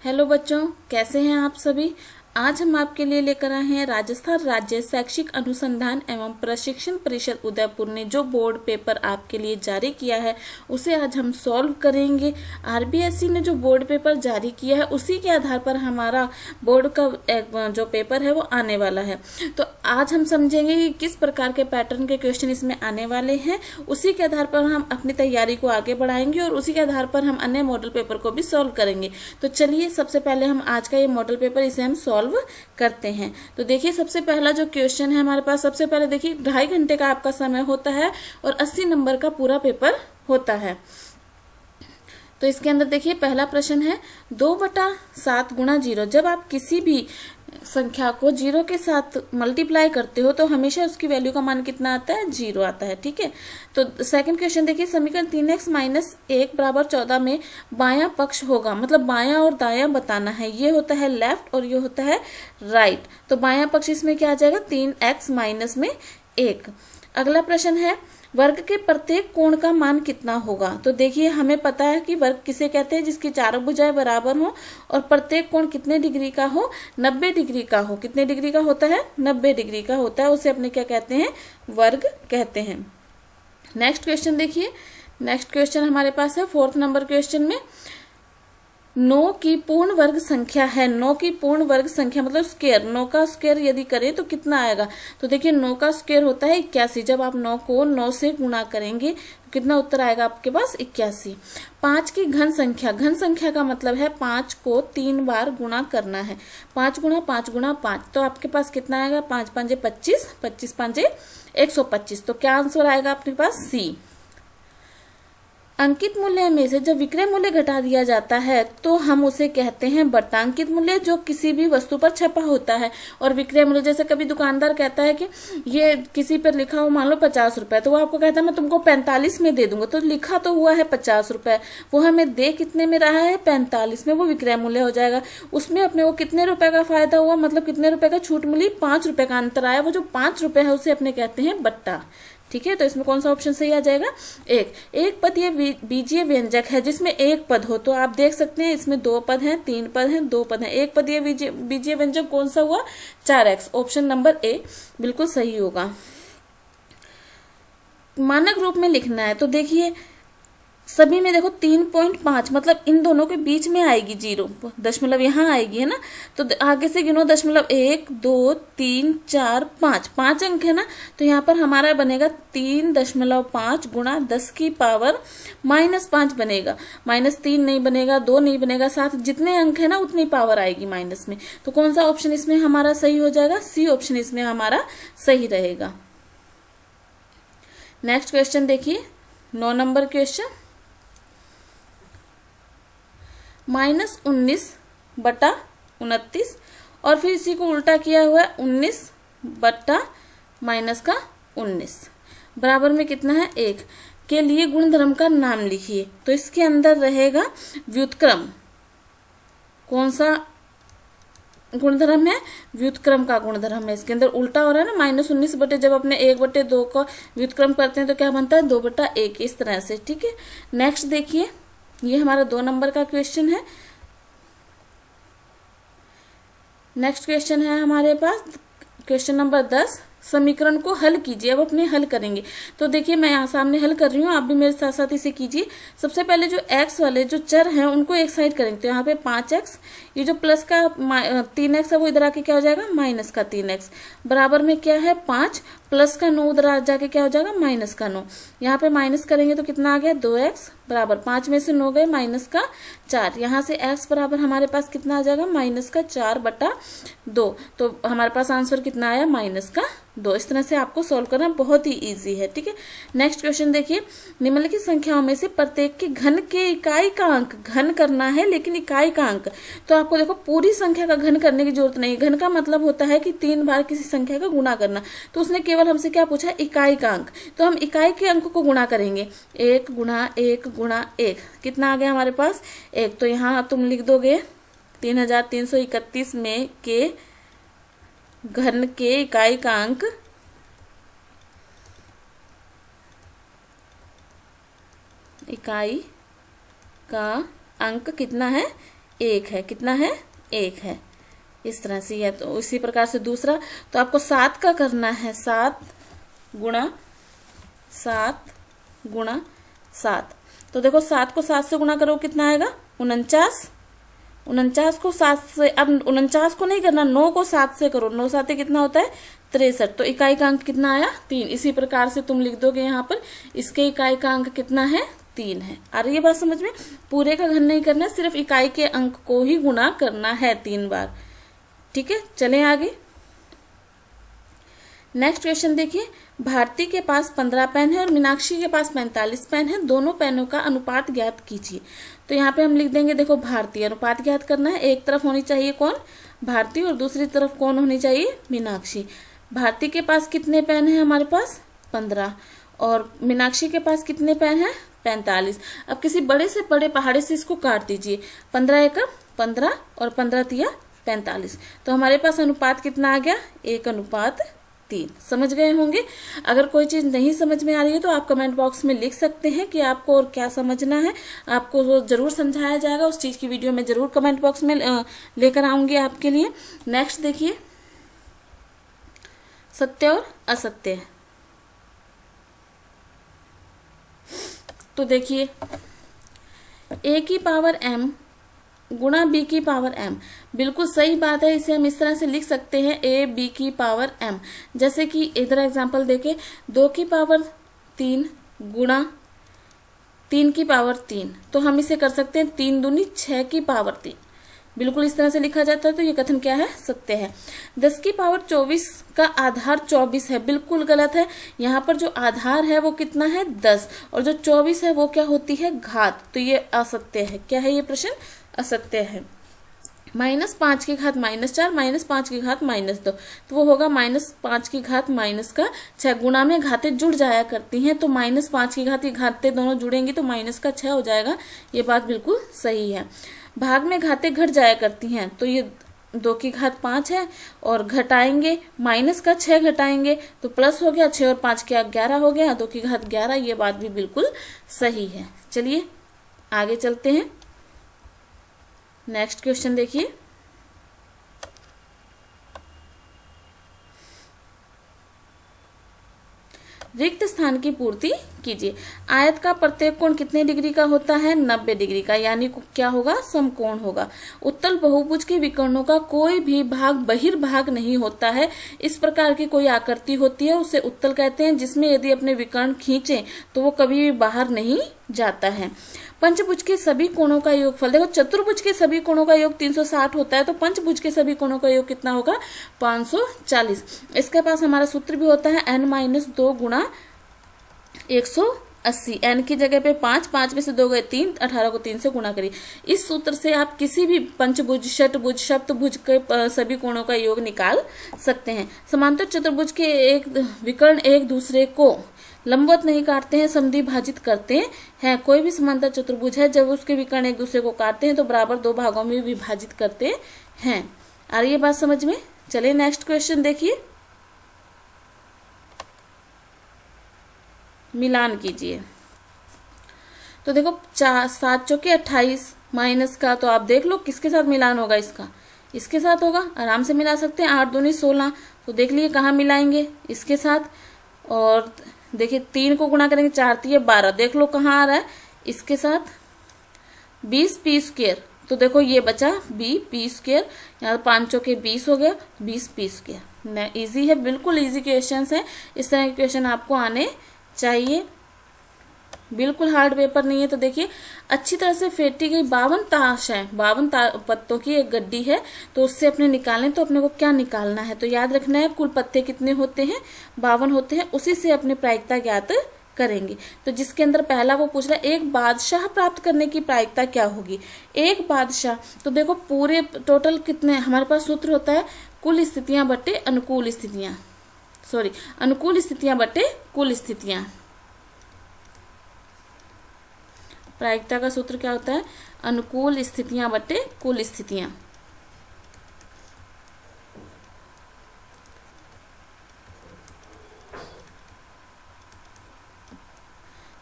Hello बच्चों, कैसे हैं आप सभी। आज हम आपके लिए लेकर आए हैं राजस्थान राज्य शैक्षिक अनुसंधान एवं प्रशिक्षण परिषद उदयपुर ने जो बोर्ड पेपर आपके लिए जारी किया है उसे आज हम सॉल्व करेंगे। आरबीएसई ने जो बोर्ड पेपर जारी किया है उसी के आधार पर हमारा बोर्ड का जो पेपर है वो आने वाला है। तो आज हम समझेंगे कि किस प्रकार के पैटर्न के क्वेश्चन इसमें आने वाले हैं। उसी के आधार पर हम अपनी तैयारी को आगे बढ़ाएंगे और उसी के आधार पर हम अन्य मॉडल पेपर को भी सॉल्व करेंगे। तो चलिए सबसे पहले हम आज का ये मॉडल पेपर इसे हम सॉल्व करते हैं। तो देखिए सबसे पहला जो क्वेश्चन है हमारे पास, सबसे पहले देखिए 2.5 घंटे का आपका समय होता है और 80 नंबर का पूरा पेपर होता है। तो इसके अंदर देखिए पहला प्रश्न है 2/7 गुणा 0। जब आप किसी भी संख्या को 0 के साथ मल्टीप्लाई करते हो तो हमेशा उसकी वैल्यू का मान कितना आता है, 0 आता है। ठीक है, तो सेकंड क्वेश्चन देखिए समीकरण 3x - 1 = 14 में बायां पक्ष होगा, मतलब बायां और दायां बताना है। ये होता है लेफ्ट और ये होता है राइट। तो बायां पक्ष इसमें क्या आ जाएगा, 3x - 1। अगला प्रश्न है वर्ग के प्रत्येक कोण का मान कितना होगा। तो देखिए हमें पता है कि वर्ग किसे कहते हैं, जिसकी चारों भुजाएं बराबर हो और प्रत्येक कोण कितने डिग्री का हो, 90 डिग्री का हो। कितने डिग्री का होता है, 90 डिग्री का होता है। उसे अपने क्या कहते हैं, वर्ग कहते हैं। नेक्स्ट क्वेश्चन देखिए, नेक्स्ट क्वेश्चन हमारे पास है 4th नंबर क्वेश्चन में 9 की पूर्ण वर्ग संख्या है। 9 की पूर्ण वर्ग संख्या मतलब स्क्वायर, 9 का स्क्वायर यदि करें तो कितना आएगा। तो देखिए 9 का स्क्वायर होता है 81। जब आप 9 को 9 से गुणा करेंगे तो कितना उत्तर आएगा आपके पास, 81। 5 की घन संख्या, घन संख्या का मतलब है 5 को 3 बार गुणा करना है। 5 गुणा 5 गुणा 5, तो आपके पास कितना आएगा, 5 5 25, 25 5 125। तो क्या आंसर आएगा आपके पास, सी। अंकित मूल्य में से जब विक्रय मूल्य घटा दिया जाता है तो हम उसे कहते हैं बट्टा। अंकित मूल्य जो किसी भी वस्तु पर छपा होता है और विक्रय मूल्य, जैसे कभी दुकानदार कहता है कि ये किसी पर लिखा हो मान लो 50 रुपए, तो वो आपको कहता है मैं तुमको 45 में दे दूंगा। तो लिखा तो हुआ है 50 रुपए, वो हमें दे कितने में रहा है, 45 में, वो विक्रय मूल्य हो जाएगा। उसमें अपने वो कितने रुपए का फायदा हुआ, मतलब कितने रुपए का छूट मिली, 5 रुपए का अंतर आया। वो जो 5 रुपए है उसे अपने कहते हैं बट्टा। ठीक है, तो इसमें कौन सा ऑप्शन सही आ जाएगा, एक पद ये बीजीय व्यंजक है जिसमें एक पद हो। तो आप देख सकते हैं इसमें 2 पद हैं, 3 पद हैं, 2 पद हैं। एक पद ये बीजीय व्यंजक कौन सा हुआ, 4x। ऑप्शन नंबर ए बिल्कुल सही होगा। मानक रूप में लिखना है तो देखिए सभी में देखो 3.5, मतलब इन दोनों के बीच में आएगी 0, दशमलव यहाँ आएगी, है ना। तो आगे से गिनो, 1 2 3 4 5, 5 अंक है ना। तो यहाँ पर हमारा बनेगा 3.5 गुणा 10 की पावर -5 बनेगा। -3 नहीं बनेगा, 2 नहीं बनेगा, 7, जितने अंक है ना उतनी पावर आएगी माइनस में। तो कौन सा ऑप्शन इसमें हमारा सही हो जाएगा, सी ऑप्शन इसमें हमारा सही रहेगा। नेक्स्ट क्वेश्चन देखिए 9 नंबर क्वेश्चन, -19/29 और फिर इसी को उल्टा किया हुआ है 19/-19 बराबर में कितना है, 1 के लिए गुणधर्म का नाम लिखिए। तो इसके अंदर रहेगा व्युत्क्रम। कौन सा गुणधर्म है, व्युत्क्रम का गुणधर्म है। इसके अंदर उल्टा हो रहा है ना, -19 बटे, जब अपने 1/2 का व्युत्क्रम करते हैं तो क्या बनता है, 2/1, इस तरह से। ठीक है, नेक्स्ट देखिए ये हमारा 2 नंबर का क्वेश्चन है। नेक्स्ट क्वेश्चन है हमारे पास क्वेश्चन नंबर 10, समीकरण को हल कीजिए। अब अपने हल करेंगे तो देखिए मैं यहाँ सामने हल कर रही हूँ, आप भी मेरे साथ साथ इसे कीजिए। सबसे पहले जो x वाले जो चर हैं उनको एक साइड करेंगे। तो यहाँ पे 5x, ये जो प्लस का 3x है वो इधर आके क्या हो जाएगा, माइनस का 3x, बराबर में क्या है 5, प्लस का 9 उधर आ जाके क्या हो जाएगा, माइनस का 9। यहाँ पे माइनस करेंगे तो कितना आ गया, 2x बराबर 5 में से 9 गए, -4। यहाँ से x बराबर हमारे पास कितना आ जाएगा, -4/2। तो हमारे पास आंसर कितना आया, -2। इस तरह से आपको सॉल्व करना बहुत ही इजी है। ठीक है, नेक्स्ट क्वेश्चन देखिए निम्नलिखित संख्याओं में से प्रत्येक के घन के इकाई का अंक, घन करना है लेकिन इकाई का अंक। तो आपको देखो पूरी संख्या का घन करने की जरूरत नहीं। घन का मतलब होता है कि 3 बार किसी संख्या का गुणा करना। तो उसने केवल हमसे क्या पूछा, इकाई का अंक। तो हम इकाई के अंक को गुणा करेंगे, 1 × 1 × 1, कितना आ गया हमारे पास, 1। तो यहाँ तुम लिख दोगे 3331 में के घन के इकाई का अंक, इकाई का अंक कितना है, 1 है। कितना है? 1 है। इस तरह से या तो इसी प्रकार से दूसरा, तो आपको 7 का करना है। 7 गुणा 7। तो देखो 7 को 7 से गुणा करो कितना आएगा? 49। 49 को 7 से, अब 49 को नहीं करना, 9 को 7 से करो। 9 7 कितना होता है? 63। तो इकाई का अंक कितना आया? 3। इसी प्रकार से तुम लिख दोगे यहाँ पर, इसके इकाई का अंक कितना है? 3 है। आ रही है बात समझ में? पूरे का घन नहीं करना, सिर्फ इकाई के अंक को ही गुणा करना है 3 बार। ठीक है, चलें आगे। नेक्स्ट क्वेश्चन देखिए, भारती के पास 15 पेन है और मीनाक्षी के पास 45 पेन है, दोनों पेनों का अनुपात ज्ञात कीजिए। तो यहाँ पे हम लिख देंगे, देखो भारती, अनुपात ज्ञात करना है। एक तरफ होनी चाहिए कौन? भारती, और दूसरी तरफ कौन होनी चाहिए? मीनाक्षी। भारती के पास कितने पेन है? हमारे पास 15, और मीनाक्षी के पास कितने पेन है? 45। अब किसी बड़े से बड़े पहाड़े से इसको काट दीजिए। 15 एकम 15 और 15 तिया 45। तो हमारे पास अनुपात कितना आ गया? 1:3। समझ गए होंगे। अगर कोई चीज़ नहीं समझ में आ रही है तो आप कमेंट बॉक्स में लिख सकते हैं कि आपको और क्या समझना है। आपको वो जरूर समझाया जाएगा, उस चीज़ की वीडियो में जरूर कमेंट बॉक्स में लेकर आऊंगी आपके लिए। नेक्स्ट देखिए, सत्य और असत्य। तो देखिए, a की पावर m गुणा b की पावर m, बिल्कुल सही बात है। इसे हम इस तरह से लिख सकते हैं, a b की पावर m। जैसे कि इधर एग्जांपल देखें, 2 की पावर 3 गुणा 3 की पावर 3, तो हम इसे कर सकते हैं 3 दूनी 6 की पावर 3। बिल्कुल इस तरह से लिखा जाता है। तो ये कथन क्या है? सत्य है। 10 की पावर 24 का आधार 24 है, बिल्कुल गलत है। यहाँ पर जो आधार है वो कितना है? 10, और जो 24 है वो क्या होती है? घात। तो ये असत्य है। क्या है ये प्रश्न? असत्य है। -5 की घात -4, -5 की घात -2, तो वो होगा -5 की घात -6। गुणा में घातें जुड़ जाया करती हैं, तो -5 की घात की घातें दोनों जुड़ेंगी तो -6 हो जाएगा। ये बात बिल्कुल सही है। भाग में घातें घट जाया करती हैं, तो ये 2 की घात 5 है, और घटाएंगे -6 घटाएंगे तो प्लस हो गया, 6 और 5 क्या 11 हो गया, 2 की घात 11। ये बात भी बिल्कुल सही है। चलिए आगे चलते हैं। नेक्स्ट क्वेश्चन देखिए, रिक्त स्थान की पूर्ति कीजिए। आयत का प्रत्येक कोण कितने डिग्री का होता है? 90 डिग्री का, यानी क्या होगा? समकोण होगा। उत्तल बहुभुज के विकर्णों का कोई भी भाग बहिर्भाग नहीं होता है। इस प्रकार की कोई आकृति होती है उसे उत्तल कहते हैं, जिसमें यदि अपने विकर्ण खींचे तो वो कभी भी बाहर नहीं जाता है। पंचभुज के सभी कोणों का योगफल, देखो चतुर्भुज के सभी कोणों का योग 360 होता है, तो पंचभुज के सभी कोणों का योग कितना होगा? 540। इसके पास हमारा सूत्र भी होता है n-2 गुणा 180। n की जगह पे 5, 5 में से 2 गए 3, 18 को 3 से गुणा करिए। इस सूत्र से आप किसी भी पंचभुज, षटभुज, सप्तभुज के सभी कोणों का योग निकाल सकते हैं। समांतर चतुर्भुज के एक विकर्ण एक दूसरे को लंबवत नहीं काटते हैं, समद्वि भाजित करते हैं। कोई भी समांतर चतुर्भुज है, जब उसके विकर्ण एक दूसरे को काटते हैं तो बराबर 2 भागों में विभाजित करते हैं। आ रही है बात समझ में? चलिए नेक्स्ट क्वेश्चन देखिए, मिलान कीजिए। तो देखो 7 चौके 28 माइनस का, तो आप देख लो किसके साथ मिलान होगा? इसका इसके साथ होगा, आराम से मिला सकते हैं। 8 दूनी 16, तो देख लिए कहाँ मिलाएंगे? इसके साथ। और देखिए 3 को गुणा करेंगे, 4 तिये 12, देख लो कहाँ आ रहा है? इसके साथ। 20 पी स्क्वायर, तो देखो ये बचा b स्क्वायर, यहाँ 5 चौके 20 हो गया, 20 पी स्क्वायर। ईजी है, बिल्कुल ईजी क्वेश्चन है। इस तरह के क्वेश्चन आपको आने चाहिए, बिल्कुल हार्ड पेपर नहीं है। तो देखिए अच्छी तरह से फेंटी गई 52 ताश है, 52 पत्तों की एक गड्डी है, तो उससे अपने निकालें तो अपने को क्या निकालना है? तो याद रखना है कुल पत्ते कितने होते हैं? 52 होते हैं। उसी से अपने प्रायिकता ज्ञात करेंगे। तो जिसके अंदर पहला वो पूछ रहा है, एक बादशाह प्राप्त करने की प्रायिकता क्या होगी? एक बादशाह, तो देखो पूरे टोटल कितने हमारे पास सूत्र होता है? कुल स्थितियां बटे अनुकूल स्थितियां, सॉरी अनुकूल स्थितियां बटे कुल स्थितियां। प्रायिकता का सूत्र क्या होता है? अनुकूल स्थितियां बटे कुल स्थितियां।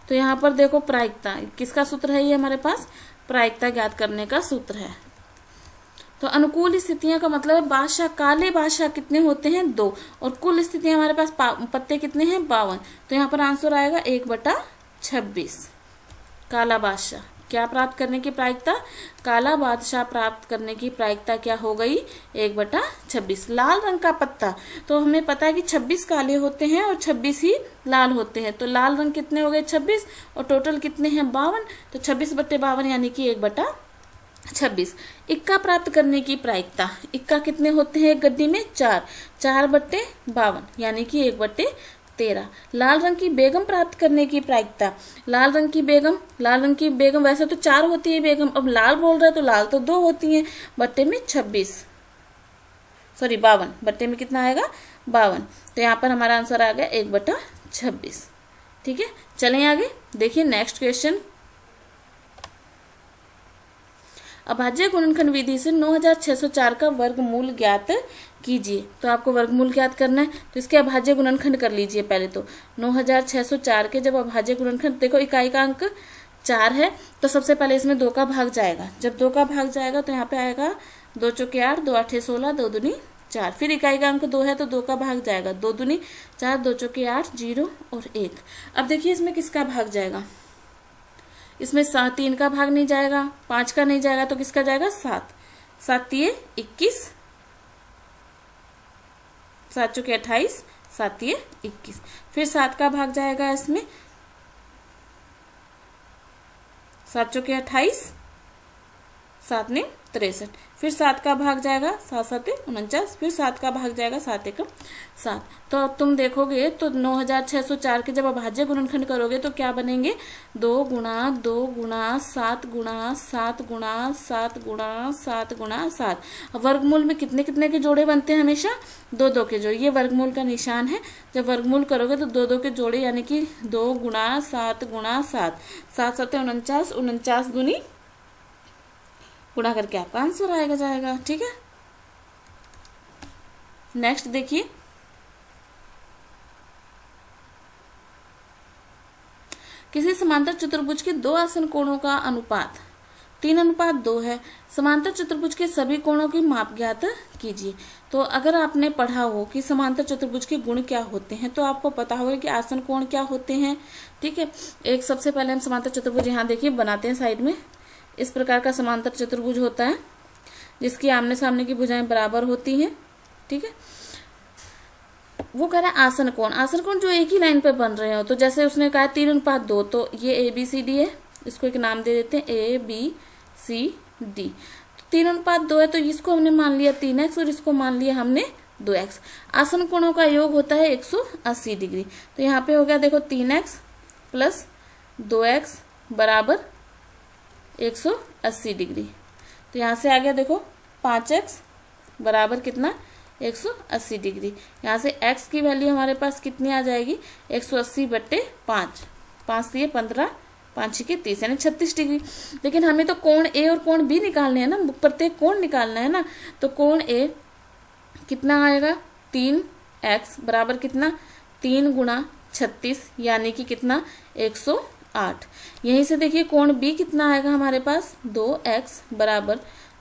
तो यहाँ पर देखो प्रायिकता किसका सूत्र है? ये हमारे पास प्रायिकता ज्ञात करने का सूत्र है। तो अनुकूल स्थितियां का मतलब है बादशाह, काले बादशाह कितने होते हैं 2, और कुल स्थितियां हमारे पास पत्ते कितने हैं 52। तो यहाँ पर आंसर आएगा 1/26। काला बादशाह क्या प्राप्त करने की प्रायिकता, काला बादशाह प्राप्त करने की प्रायिकता क्या हो गई 1/26। लाल रंग का पत्ता, तो हमें पता है कि 26 काले होते हैं और 26 ही लाल होते हैं, तो लाल रंग कितने हो गए 26 और टोटल कितने हैं 52, तो 26/52 यानी कि 1/26। इक्का प्राप्त करने की प्रायिकता, इक्का कितने होते हैं एक गड्डी में 4, 4/52 यानी कि 1/13। लाल रंग की बेगम प्राप्त करने की प्रायिकता, लाल रंग की बेगम वैसे तो 4 होती है बेगम, अब लाल बोल रहा है तो लाल तो 2 होती हैं, बट्टे में 26 सॉरी 52, बट्टे में कितना आएगा 52। तो यहाँ पर हमारा आंसर आ गया 1/26। ठीक है, चलें आगे देखिए नेक्स्ट क्वेश्चन। अभाज्य गुणनखंड विधि से 9604 का वर्गमूल ज्ञात कीजिए। तो आपको वर्गमूल ज्ञात करना है, तो इसके अभाज्य गुणनखंड कर लीजिए पहले। तो 9604 के जब अभाज्य गुणनखंड, देखो इकाई का अंक 4 है, तो सबसे पहले इसमें 2 का भाग जाएगा। जब 2 का भाग जाएगा तो यहाँ पे आएगा 2 चौके 8, 2 8 16, 2 दूनी 4। फिर इकाई का अंक 2 है तो 2 का भाग जाएगा, 2 दूनी 4, 2 चौके 8, 0 और 1। अब देखिए इसमें किसका भाग जाएगा, इसमें 3 का भाग नहीं जाएगा, 5 का नहीं जाएगा, तो किसका जाएगा 7, 7 तिये 21, 7 चौके 28, 7 तिये 21। फिर 7 का भाग जाएगा इसमें, 7 चौके 28, 7 ने 63। फिर 7 का भाग जाएगा, 7 7 49। फिर 7 का भाग जाएगा, 7 1 7। तो अब तुम देखोगे तो 9604 के जब अभाज्य गुणनखंड करोगे तो क्या बनेंगे, 2 गुणा 2 गुणा 7 गुणा 7 गुणा 7 गुणा 7 गुणा 7। वर्गमूल में कितने कितने के जोड़े बनते हैं, हमेशा 2 2 के जोड़े। ये वर्गमूल का निशान है, जब वर्गमूल करोगे तो 2 2 के जोड़े, यानी कि 2 गुणा 7 गुणा 7, 7 7 49, 49 दूनी गुणा करके आपका आंसर आएगा जाएगा। ठीक है, नेक्स्ट देखिए, किसी समांतर चतुर्भुज के 2 आसन कोणों का अनुपात 3:2 है। समांतर चतुर्भुज के सभी कोणों की माप ज्ञात कीजिए। तो अगर आपने पढ़ा हो कि समांतर चतुर्भुज के गुण क्या होते हैं, तो आपको पता होगा कि आसन कोण क्या होते हैं। ठीक है, एक सबसे पहले हम समांतर चतुर्भुज यहाँ देखिए बनाते हैं साइड में। इस प्रकार का समांतर चतुर्भुज होता है जिसकी आमने सामने की भुजाएं बराबर होती हैं। ठीक है, वो कह रहा है आसन कोण, आसन कोण जो एक ही लाइन पे बन रहे हो। तो जैसे उसने कहा 3:2, तो ये ABCD है, इसको एक नाम दे देते हैं ABCD। तो 3:2 है, तो इसको हमने मान लिया 3x और इसको मान लिया हमने 2x। आसन कोणों का योग होता है 180 डिग्री। तो यहाँ पे हो गया देखो 3x प्लस 2x बराबर 180 डिग्री। तो यहाँ से आ गया देखो 5x बराबर कितना 180 डिग्री। यहाँ से x की वैल्यू हमारे पास कितनी आ जाएगी 180/5, 5 दिए 15, 5 के 30 यानी 36 डिग्री। लेकिन हमें तो कोण A और कोण B निकालने हैं ना, प्रत्येक कोण निकालना है ना। तो कोण A कितना आएगा 3x बराबर कितना 3 गुणा 36 यानी कि कितना 108। यहीं से देखिए कोण B कितना आएगा हमारे पास 2x बराबर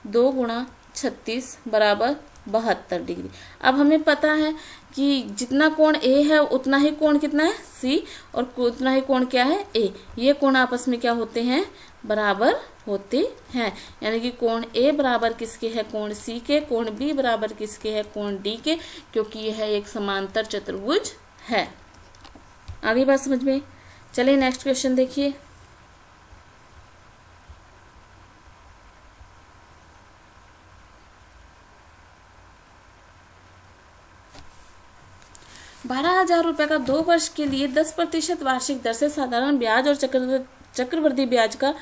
2 गुणा 36 बराबर 72 डिग्री। अब हमें पता है कि जितना कोण A है उतना ही कोण कितना है C और उतना ही कोण क्या है A। ये कोण आपस में क्या होते हैं बराबर होते हैं, यानी कि कोण A बराबर किसके है कोण C के, कोण B बराबर किसके है कोण D के, क्योंकि यह एक समांतर चतुर्भुज है। आगे बात समझ में। चलिए नेक्स्ट क्वेश्चन देखिए। ₹12,000 का 2 वर्ष के लिए 10% वार्षिक दर से साधारण ब्याज और चक्रवृद्धि ब्याज का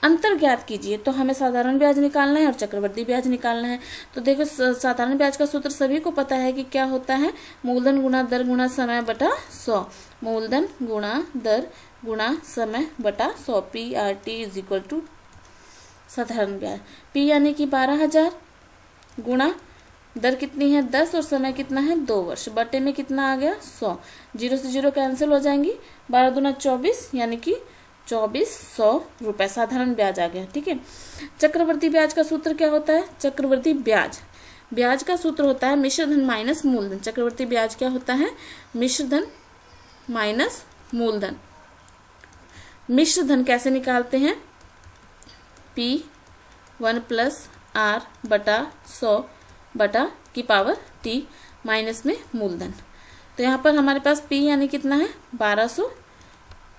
अंतर ज्ञात कीजिए। तो हमें साधारण ब्याज निकालना है और चक्रवृद्धि ब्याज निकालना है। तो देखो साधारण ब्याज का सूत्र सभी को पता है कि क्या होता है, मूलधन गुणा दर गुणा समय बटा 100। मूलधन गुणा दर गुणा समय बटा 100, PRT = साधारण ब्याज। P यानी कि 12,000 गुणा दर कितनी है 10 और समय कितना है 2 वर्ष, बटे में कितना आ गया 100। 0 से 0 कैंसिल हो जाएंगी, 12 दूना 24 यानी कि 2400 रुपये साधारण ब्याज आ गया। ठीक है, चक्रवर्ती ब्याज का सूत्र क्या होता है? चक्रवर्ती ब्याज का सूत्र होता है मिश्र धन माइनस मूलधन। चक्रवर्ती ब्याज क्या होता है? मिश्र धन माइनस मूलधन। मिश्र धन कैसे निकालते हैं? P1 प्लस R बटा 100 बटा की पावर T माइनस में मूलधन। तो यहाँ पर हमारे पास P यानी कितना है? 1200,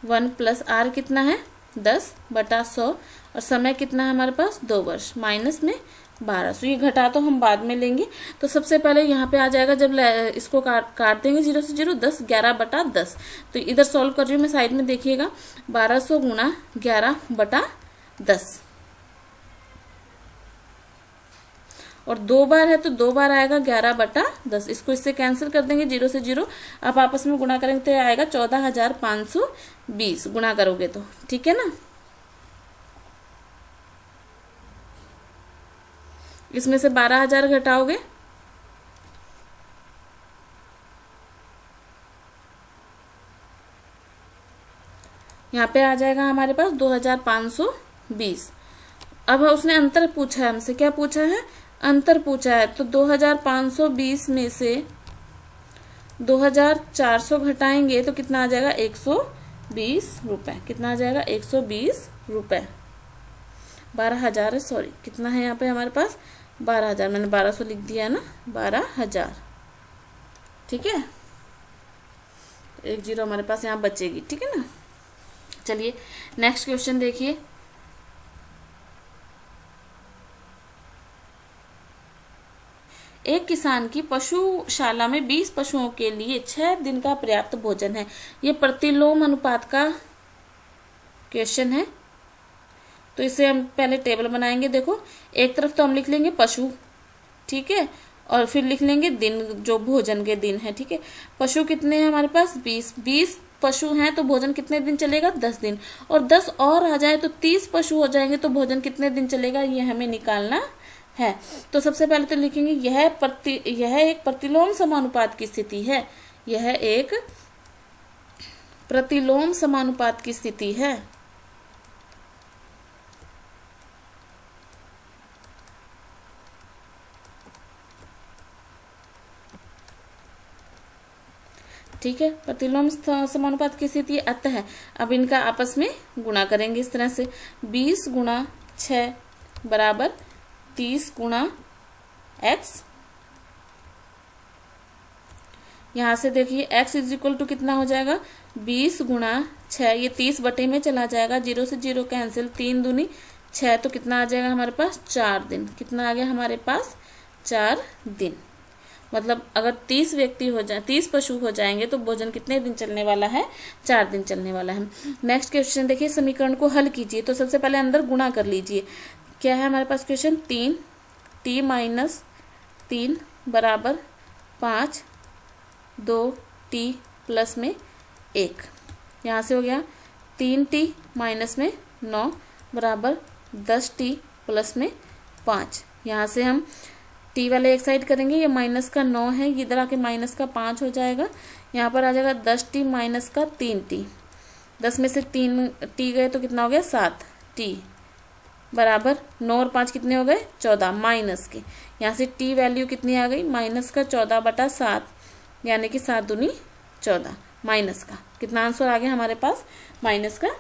1 प्लस R कितना है? 10 बटा 100 और समय कितना है हमारे पास? 2 वर्ष माइनस में 1200। ये घटा तो हम बाद में लेंगे। तो सबसे पहले यहाँ पे आ जाएगा, जब इसको काट देंगे 0 से 0, 10, 11 बटा 10। तो इधर सॉल्व कर रही हूँ मैं, साइड में देखिएगा, 1200 गुणा 11 बटा 10 और 2 बार है तो 2 बार आएगा 11 बटा 10। इसको इससे कैंसिल कर देंगे, 0 से 0 आप आपस में गुणा करेंगे तो आएगा 14,520 गुणा करोगे तो। ठीक है ना, इसमें से 12,000 घटाओगे यहाँ पे आ जाएगा हमारे पास 2,520। अब उसने अंतर पूछा है हमसे, क्या पूछा है? अंतर पूछा है। तो 2,520 में से 2,400 घटाएंगे तो कितना आ जाएगा? 120 रुपये। कितना आ जाएगा? 120 रुपये। 12,000 है, सॉरी, कितना है यहाँ पे हमारे पास? 12,000। मैंने 1200 लिख दिया ना, 12,000। ठीक है, 1 0 हमारे पास यहाँ बचेगी। ठीक है ना, चलिए नेक्स्ट क्वेश्चन देखिए। एक किसान की पशुशाला में 20 पशुओं के लिए 6 दिन का पर्याप्त भोजन है। ये प्रतिलोम अनुपात का क्वेश्चन है। तो इसे हम पहले टेबल बनाएंगे। देखो, एक तरफ तो हम लिख लेंगे पशु, ठीक है, और फिर लिख लेंगे दिन, जो भोजन के दिन है। ठीक है, पशु कितने हैं हमारे पास? 20 पशु हैं तो भोजन कितने दिन चलेगा? 10 दिन। और 10 और आ जाए तो 30 पशु हो जाएंगे तो भोजन कितने दिन चलेगा, ये हमें निकालना है। तो सबसे पहले तो लिखेंगे यह एक प्रतिलोम समानुपात की स्थिति है। यह एक प्रतिलोम समानुपात की स्थिति है। ठीक है, प्रतिलोम समानुपात की स्थिति अतः है। अब इनका आपस में गुणा करेंगे इस तरह से, 20 गुणा 6 बराबर 30 गुणा x। यहाँ से देखिए x इज इक्वल टू कितना हो जाएगा? 20 गुणा 6, ये 30 बटे में चला जाएगा, 0 से 0 कैंसिल, 3 दूनी 6, तो कितना आ जाएगा हमारे पास? 4 दिन। कितना आ गया हमारे पास? 4 दिन। मतलब अगर 30 व्यक्ति हो जाए, 30 पशु हो जाएंगे तो भोजन कितने दिन चलने वाला है? 4 दिन चलने वाला है। नेक्स्ट क्वेश्चन देखिए, समीकरण को हल कीजिए। तो सबसे पहले अंदर गुणा कर लीजिए। क्या है हमारे पास क्वेश्चन? 3t माइनस 3 बराबर 5, 2t प्लस में 1। यहाँ से हो गया 3t माइनस में 9 बराबर 10t प्लस में 5। यहाँ से हम t वाले एक साइड करेंगे, ये माइनस का 9 है, इधर आके माइनस का 5 हो जाएगा। यहाँ पर आ जाएगा 10t माइनस का 3t। 10 में से 3t गए तो कितना हो गया? 7t बराबर 9 और 5 कितने हो गए? 14 माइनस के। यहाँ से t वैल्यू कितनी आ गई? माइनस का 14 बटा 7, यानी कि 7 दूनी 14। माइनस का कितना आंसर आ गया हमारे पास? माइनस का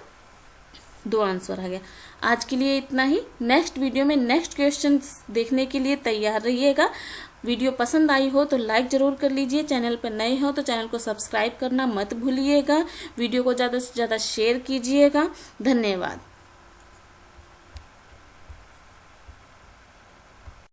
2 आंसर आ गया। आज के लिए इतना ही। नेक्स्ट वीडियो में नेक्स्ट क्वेश्चन देखने के लिए तैयार रहिएगा। वीडियो पसंद आई हो तो लाइक ज़रूर कर लीजिए। चैनल पर नए हो तो चैनल को सब्सक्राइब करना मत भूलिएगा। वीडियो को ज़्यादा से ज़्यादा शेयर कीजिएगा। धन्यवाद।